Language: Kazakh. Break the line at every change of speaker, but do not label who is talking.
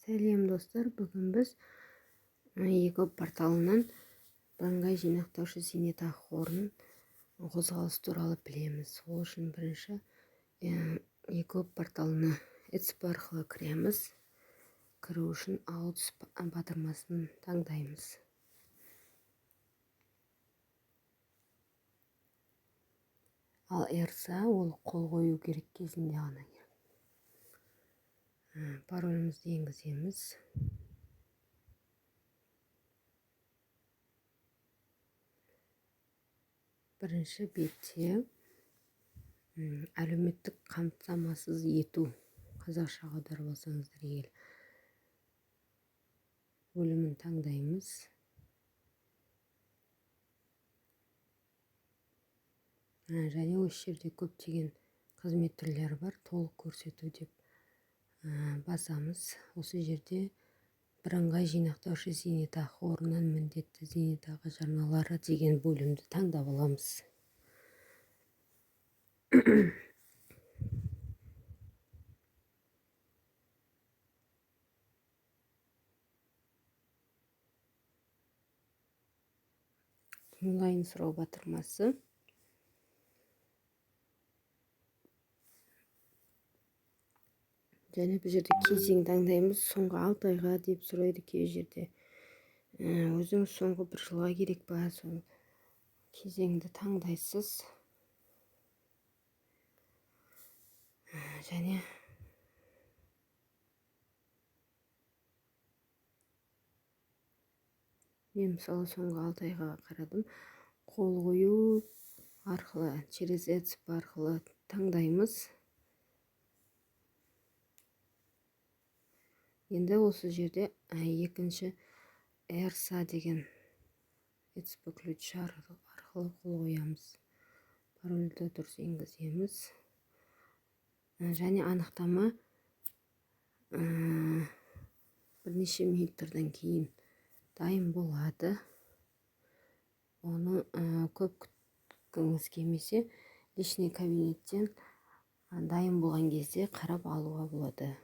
Сәлем достар, бүгін біз ЕГО порталынан бірыңғай жинақтаушы зейнетақы қорының қозғалысы туралы білеміз. Ол үшін бірінші ЕГО порталына ETSP арқылы кіреміз. Кіру үшін аудс батырмасын таңдаймыз. Ал РСА ол қол қою керек кезінде ғана керек. Паролімізді енгіземіз. Бірінші бетте әлеуметтік қамтамасыз ету, қазақшаға аударып алсаңыздар егер, бөлімін таңдаймыз. Және осы жерде көптеген қызмет түрлері бар. Толық көрсету деп басамыз. Осы жерде бірыңғай жинақтаушы зейнетақы қорынан міндетті зейнетақы жарналары деген бөлімді таңдап аламыз. Онлайн сұрау батырмасы. Және бұл жерде кезең таңдаймыз. Соңғы 6 айға деп сұрайды кей жерде. Өзіңіз соңғы 1 жылға керек па? Сол кезеңді таңдайсыз. Және мен мысалы соңғы 6 айға қарадым. Қол қою арқылы, через ETSP арқылы таңдаймыз. Енді осы жерде екінші РСА деген ETSP ключ арқылы қол қоямыз. Парольді дұрыс енгіземіз. Және анықтама бірнеше минуттардан кейін дайын болады. Оны көп күткіңіз келмесе, личный кабинеттен дайын болған кезде қарап алуға болады.